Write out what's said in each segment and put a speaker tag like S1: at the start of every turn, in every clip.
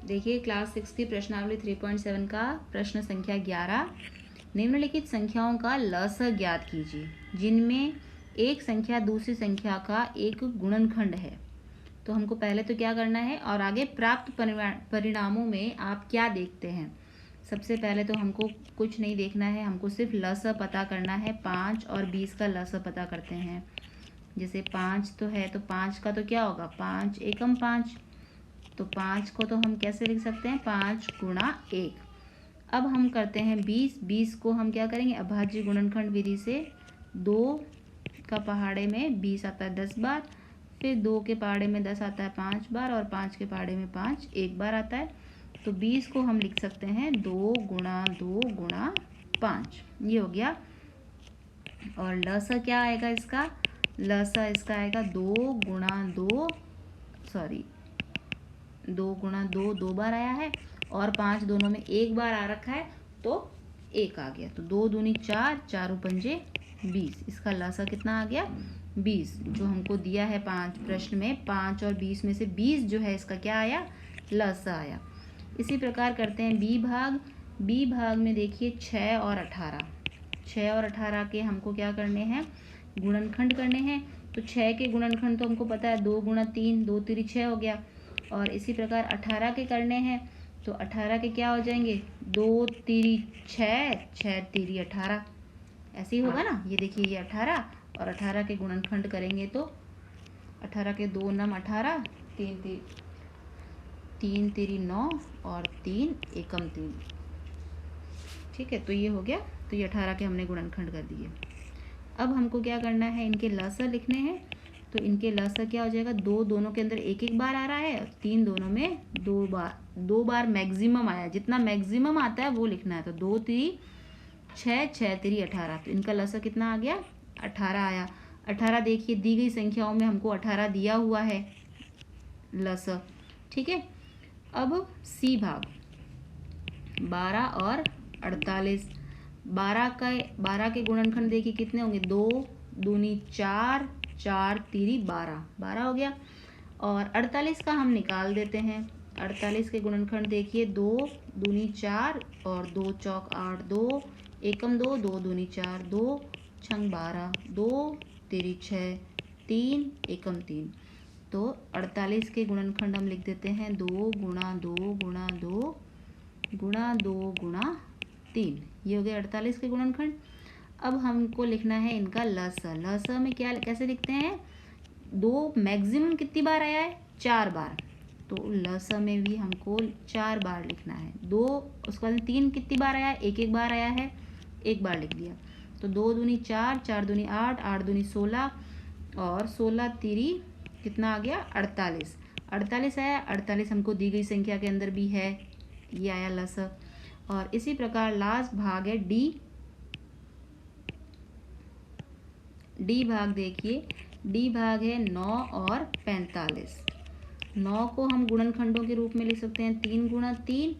S1: देखिए क्लास 6 की प्रश्नावली 3.7 का प्रश्न संख्या 11। निम्नलिखित संख्याओं का लसाअ ज्ञात कीजिए जिनमें एक संख्या दूसरी संख्या का एक गुणनखंड है। तो हमको पहले तो क्या करना है और आगे प्राप्त परिणामों में आप क्या देखते हैं। सबसे पहले तो हमको कुछ नहीं देखना है, हमको सिर्फ लसाअ पता करना है। 5 और 20 का लसाअ पता करते हैं। जैसे 5 तो है तो 5 का तो क्या होगा, 5 एकम 5। तो 5 को तो हम कैसे लिख सकते हैं, 5 गुणा 1। अब हम करते हैं 20 को हम क्या करेंगे, अभाज्य गुणनखंड विधि से 2 का पहाड़े में 20 आता है 10 बार, फिर 2 के पहाड़े में 10 आता है 5 बार, और 5 के पहाड़े में 5 एक बार आता है। तो 20 को हम लिख सकते हैं 2 गुणा 2 गुणा 5, ये हो गया। और लसाअ क्या आएगा इसका, लसाअ इसका आएगा 2 गुणा 2 दो बार आया है, और 5 दोनों में एक बार आ रखा है तो 1 आ गया। तो 2 दूनी 4, 4 पंजे 20। इसका लसाअ कितना आ गया, 20। जो हमको दिया है 5 प्रश्न में, 5 और 20 में से 20 जो है इसका क्या आया, लसाअ आया। इसी प्रकार करते हैं बी भाग में देखिए 6 और 18 के हमको क्या करने हैं, गुणनखंड करने हैं। तो 6 के गुणनखंड तो हमको पता है 2 गुणा 3, 2 तिरी 6 हो गया। और इसी प्रकार 18 के करने हैं तो 18 के क्या हो जाएंगे, 2 तिरी 6, 6 तिरी 18, ऐसे ही होगा ना। ये देखिए ये 18 और 18 के गुणनखंड करेंगे तो 18 के 2 नम 18, 3 तिरी 9 और 3 एकम 3। ठीक है, तो ये हो गया। तो ये 18 के हमने गुणनखंड कर दिए। अब हमको क्या करना है, इनके लसाअ लिखने हैं। तो इनके लसाअ क्या हो जाएगा, 2 दोनों के अंदर एक बार आ रहा है, 3 दोनों में 2 बार मैक्सिमम आया। जितना मैक्सिमम आता है वो लिखना है। तो 2 तिरी 6, 6 तिरी 18। तो इनका लसाअ कितना आ गया, 18 आया। 18 देखिए दी गई संख्याओं में हमको 18 दिया हुआ है लसाअ। ठीक है, अब सी भाग 12 और 48। 12 के गुणनखंड देखिए कितने होंगे, 2 दूनी 4, 4 तिरी 12 हो गया। और 48 का हम निकाल देते हैं। 48 के गुणनखंड देखिए 2 दूनी 4 और 2 चौक 8, 2 एकम 2, 2 दूनी 4, 2 छंग 12, 2 तिरी 6, 3 एकम 3। तो 48 के गुणनखंड हम लिख देते हैं 2 गुणा 2 गुणा 2 गुणा 2 गुणा 3। ये हो गया 48 के गुणनखंड। अब हमको लिखना है इनका लसाअ। लसाअ में क्या कैसे लिखते हैं, 2 मैक्सिमम कितनी बार आया है, 4 बार। तो लसाअ में भी हमको 4 बार लिखना है। 2 उसके बाद 3 कितनी बार आया है, एक बार आया है, एक बार लिख दिया। तो 2 दूनी 4, 4 दूनी 8, 8 दूनी 16 और 16 तिरी कितना आ गया, 48। 48 आया। 48 हमको दी गई संख्या के अंदर भी है, ये आया लसाअ। और इसी प्रकार लास्ट भाग है डी भाग। देखिए डी भाग है 9 और 45। 9 को हम गुणनखंडों के रूप में लिख सकते हैं 3 गुणा 3,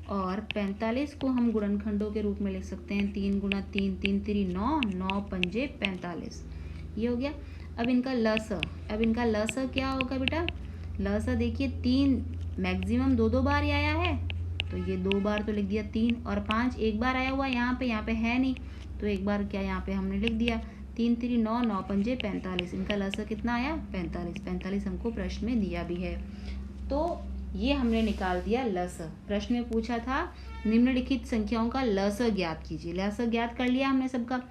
S1: और 45 को हम गुणनखंडों के रूप में लिख सकते हैं 3 गुणा 3, 3 तिरी 9, 9 पंजे 45। ये हो गया। अब इनका लसाअ क्या होगा बेटा, लसाअ देखिए 3 मैक्सिमम 2 बार ही आया है, तो ये 2 बार तो लिख दिया 3, और 5 एक बार आया हुआ यहाँ पे है नहीं, तो एक बार क्या यहाँ पे हमने लिख दिया। 3 तिरी 9, 9 पंजे 45। इनका लसाअ कितना आया, 45 हमको प्रश्न में दिया भी है। तो ये हमने निकाल दिया लसाअ। प्रश्न में पूछा था निम्नलिखित संख्याओं का लसाअ ज्ञात कीजिए। लसाअ ज्ञात कर लिया हमने सबका,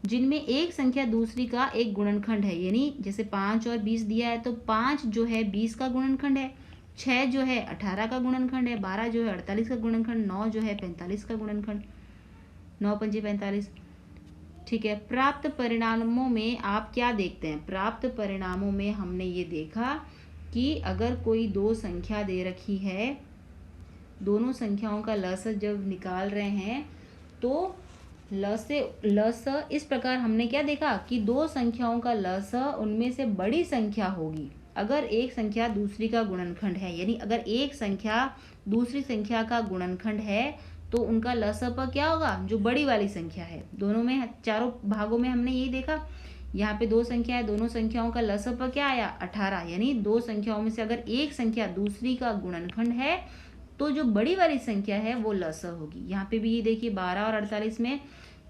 S1: जिनमें एक संख्या दूसरी का एक गुणनखंड है। यानी जैसे 5 और 20 दिया है तो 5 जो है 20 का गुणनखंड है, 6 जो है 18 का गुणनखंड है, 12 जो है 48 का गुणनखंड, 9 जो है 45 का गुणनखंड, 9 पंजे 45। ठीक है, प्राप्त परिणामों में आप क्या देखते हैं। प्राप्त परिणामों में हमने ये देखा कि अगर कोई 2 संख्या दे रखी है, दोनों संख्याओं का लसाअ जब निकाल रहे हैं तो लसाअ इस प्रकार हमने क्या देखा कि 2 संख्याओं का लसाअ उनमें से बड़ी संख्या होगी अगर एक संख्या दूसरी का गुणनखंड है। यानी अगर एक संख्या दूसरी संख्या का गुणनखंड है तो उनका लसाअ क्या होगा, जो बड़ी वाली संख्या है। दोनों में चारों भागों में हमने यही देखा। यहाँ पे 2 संख्या है, दोनों संख्याओं का लसाअ क्या आया, 18। यानी 2 संख्याओं में से अगर एक संख्या दूसरी का गुणनखंड है तो जो बड़ी वाली संख्या है वो लस होगी। यहाँ पे भी ये देखिए 12 और 48 में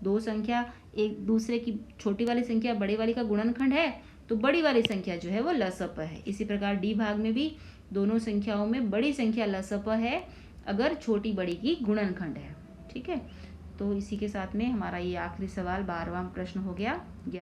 S1: दो संख्या एक दूसरे की, छोटी वाली संख्या बड़ी वाली का गुणनखंड है, तो बड़ी वाली संख्या जो है वो लसअ है। इसी प्रकार डी भाग में भी दोनों संख्याओं में बड़ी संख्या लसअ है अगर छोटी बड़ी की गुणनखंड है। ठीक है, तो इसी के साथ में हमारा ये आखिरी सवाल 12वां प्रश्न हो गया।